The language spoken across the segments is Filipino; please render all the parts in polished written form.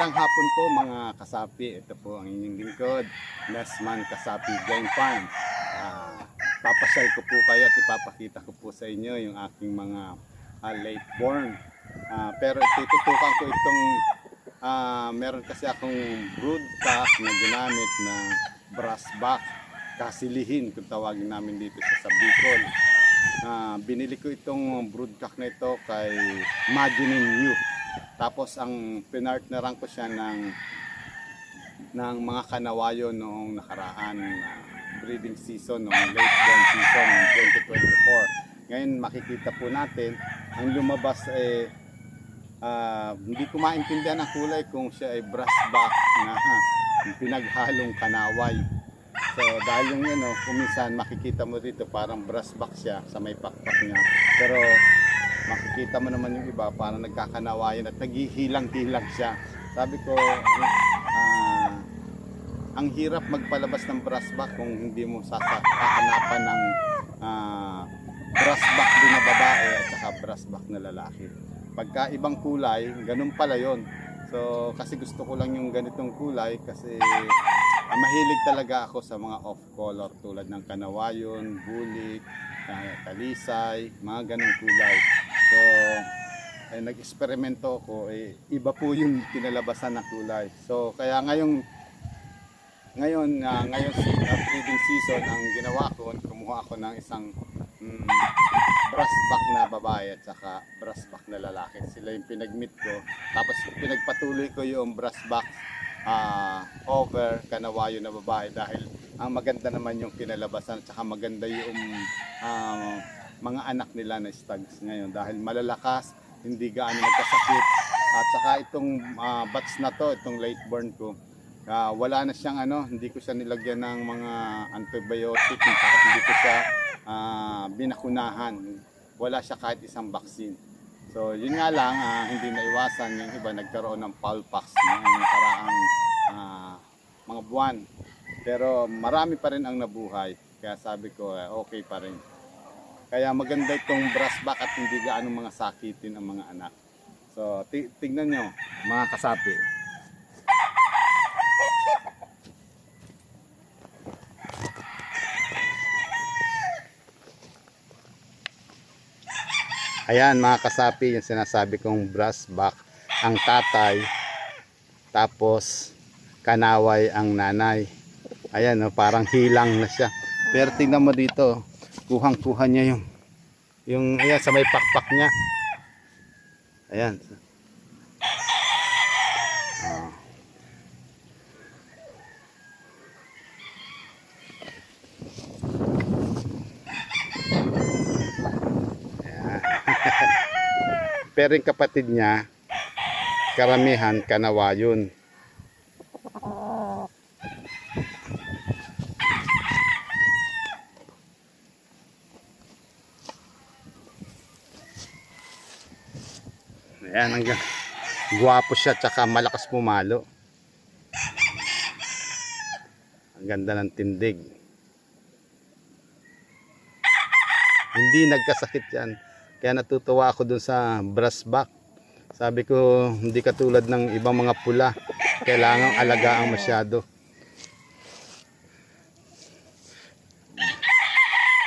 Magandang hapon po mga kasapi. Ito po ang inyong lingkod, Nesman Kasapi Game Farm. Papasyal ko po kayo at ipapakita ko po sa inyo yung aking mga late born. Pero itututukan ko itong meron kasi akong broodcock na ginamit na brass back, kasilihin kung tawagin namin dito sa Bicol. Binili ko itong broodcock na ito kay Imagining You. Tapos ang pinartneran ko siya ng mga kanawayo noong nakaraan breeding season, noong late born season ng 2024. Ngayon makikita po natin ang lumabas hindi ko maintindihan ang kulay kung siya ay brass back na pinaghalong kanaway. So dahil yung kuminsan makikita mo dito parang brass back siya sa may pakpak niya. Pero makikita mo naman yung iba parang nagkakanawayan at naghihilang-hilang siya. Sabi ko, ang hirap magpalabas ng brass back kung hindi mo hahanapan ng brass back din na babae at saka brass back na lalaki. Pagka ibang kulay, ganun pala yon. So kasi gusto ko lang yung ganitong kulay kasi mahilig talaga ako sa mga off color tulad ng kanawayon, bulik, talisay, mga ganong kulay. So nag-eksperimento ako, iba po yung kinalabasan na kulay. So kaya ngayon breeding season, ang ginawa ko, kumuha ako ng isang brass back na babae at saka brass back na lalaki. Sila yung pinag-meet ko. Tapos pinagpatuloy ko yung brass back over kanawayo na babae dahil ang maganda naman yung kinalabasan at saka maganda yung mga anak nila na stags ngayon dahil malalakas, hindi gaano nagkasakit. At saka itong batch na to, itong late born ko, wala na siyang hindi ko siya nilagyan ng mga antibiotic, hindi ko siya binakunahan, wala siya kahit isang vaccine. So yun nga lang, hindi naiwasan yung iba nagkaroon ng fowl pox noong nakaraang mga buwan, pero marami pa rin ang nabuhay, kaya sabi ko okay pa rin. Kaya maganda itong brass back at hindi gaano mga sakitin ang mga anak. So tignan nyo mga kasapi. Ayan mga kasapi, yung sinasabi kong brass back ang tatay, tapos kanaway ang nanay. Ayan, parang hilang na siya. Pero tingnan mo dito, kuhang-kuha niya yung ayan, sa may pakpak niya. Ayan. Pero yung kapatid niya, karamihan kanawayon. Ayan, hanggang guwapo siya tsaka malakas pumalo. Ang ganda ng tindig. Hindi nagkasakit yan. Kaya natutuwa ako dun sa brass back. Sabi ko, hindi katulad ng ibang mga pula, kailangang alagaan masyado.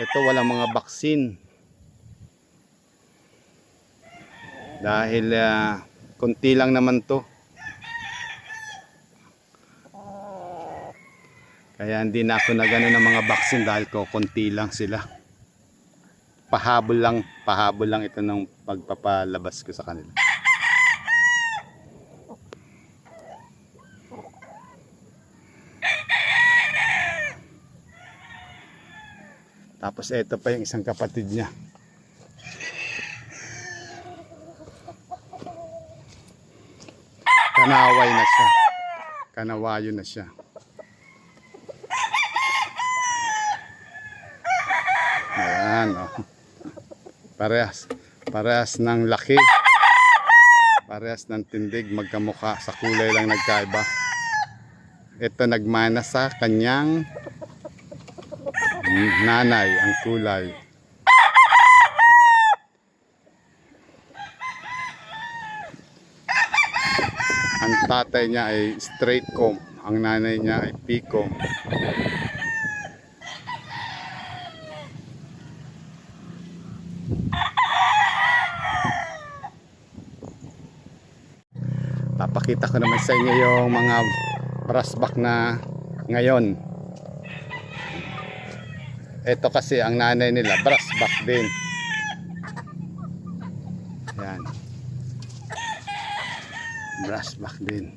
Ito walang mga vaccine. Dahil konti lang naman to. Kaya hindi na ako nagano ng mga vaccine dahil konti lang sila. Pahabol lang ito ng pagpapalabas ko sa kanila. Tapos ito pa yung isang kapatid niya. Kanaway na siya. Kanawayo na siya. Ayan, Parehas ng laki. Parehas ng tindig, magkamukha, sa kulay lang nagkaiba. Ito nagmana sa kanyang nanay ang kulay. Ang tatay niya ay straight comb, ang nanay niya ay P-comb. Papakita ko naman sa inyo yung mga brassback na ngayon. Ito kasi ang nanay nila brassback din. Yan. Brassback din.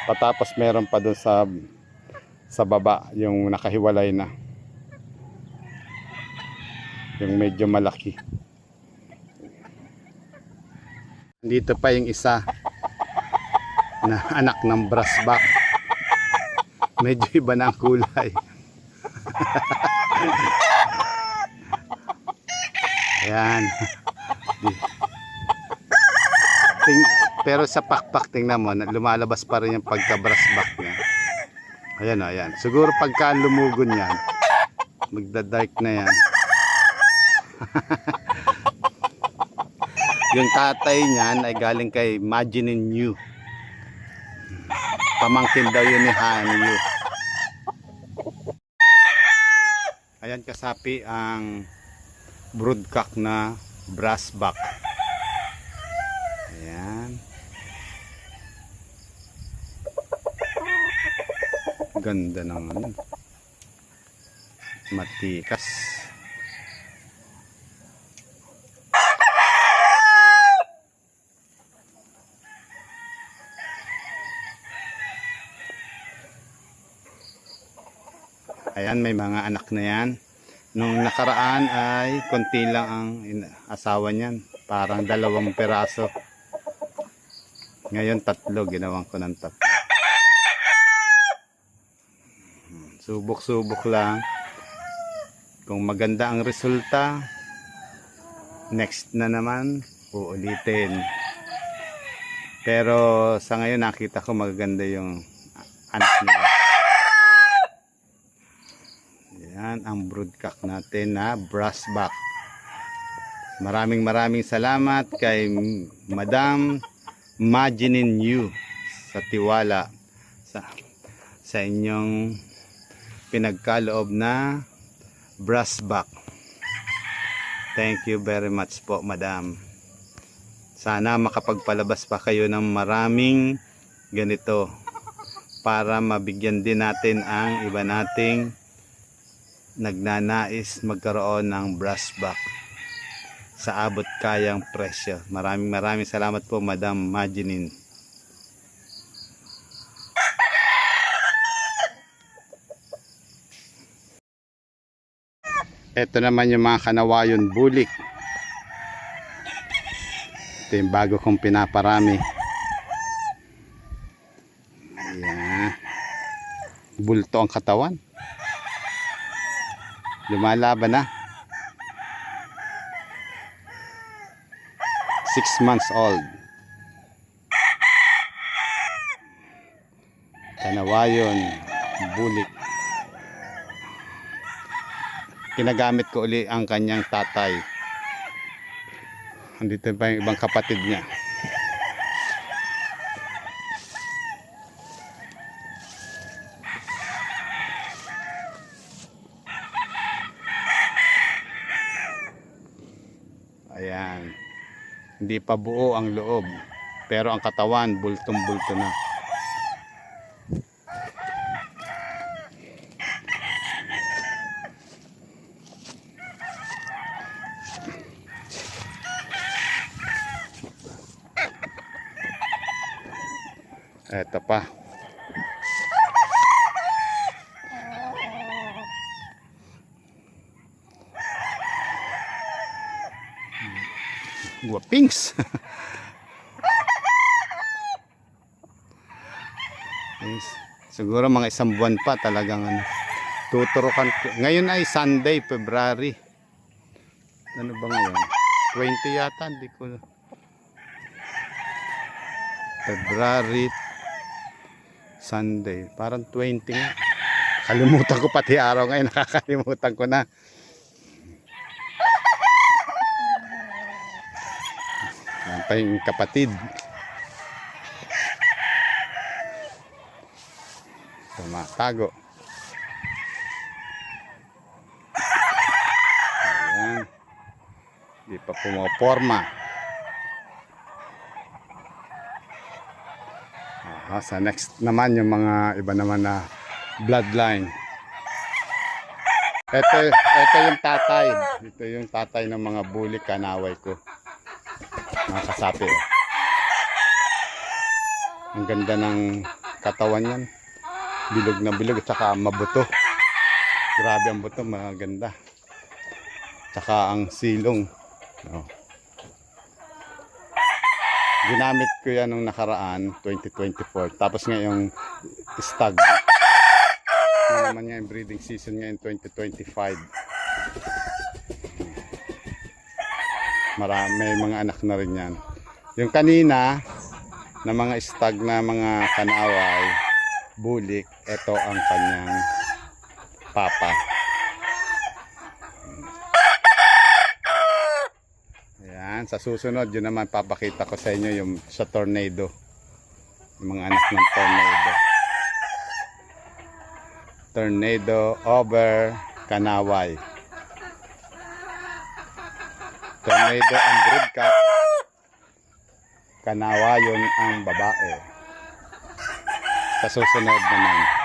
Patapos meron pa dun sa baba yung nakahiwalay na, yung medyo malaki. Dito pa yung isa na anak ng brassback, medyo iba na ang kulay. Ayan. Pero sa pakpak tingnan mo, lumalabas pa rin yung pagka-brassback niya. Ayan o, ayan. Siguro pagka lumugon yan, magda-dark na yan. Yung tatay niyan ay galing kay Majinin Yu. Pamangkin daw yun ni Han Yu. Ayan kasapi ang broodcock na brassback. Ayan. Ganda ng ano. Matikas. Ayan, may mga anak na yan. Nung nakaraan ay konti lang ang asawa niyan. Parang 2 piraso. Ngayon 3, ginawan ko ng 3. Subok-subok lang. Kung maganda ang resulta, next na naman, uulitin. Pero sa ngayon nakita ko magaganda yung anak nila. Yan ang broodcock natin na brassback. Maraming salamat kay Madam Majinin Yu sa tiwala sa inyong pinagkaloob na brassback. Thank you very much po, Madam. Sana makapagpalabas pa kayo ng maraming ganito para mabigyan din natin ang iba nating nagnanais magkaroon ng brassback sa abot kayang presyo. Maraming salamat po, Madam Majinin. Ito naman yung mga kanawayon bulik. Ito yung bago kong pinaparami. Ayan. Bulto ang katawan. Lumalaban na. 6 months old. Kanawayon bulik. Kinagamit ko uli ang kanyang tatay. Andito pa yung ibang kapatid niya. Ayan. Hindi pa buo ang loob, pero ang katawan bultong-bulto na. Eto pa. Guwapings. Siguro mga 1 buwan pa talagang tuturukan. Ngayon ay Sunday, February. Ano ba ngayon? 20 yata, hindi ko. February Sunday. Parang 20 nga. Kalimutan ko pati araw ngayon. Nakakalimutan ko na. Yan pa yung kapatid. Tumatago. Ayan. Di pa pumaporma. Sa next naman yung mga iba naman na bloodline. Ito yung tatay. Ito yung tatay ng mga bully kanaway ko. Mga kasapi. Ang ganda ng katawan yan. Bilog na bilog at saka mabuto. Grabe ang buto, maganda. Tsaka ang silong. Oh. Ginamit ko yan nung nakaraan, 2024. Tapos ngayong stag. Ito naman nga yung breeding season ngayon, 2025. May mga anak na rin yan. Yung kanina, na mga stag na mga kanaway, bulik, ito ang kanyang papa. Ayan, sa susunod, yun naman papakita ko sa inyo yung sa tornado. Yung mga anak ng tornado. Tornado over kanaway. Tornado ang broodcat. Kanawayon ang babae. Sa susunod naman.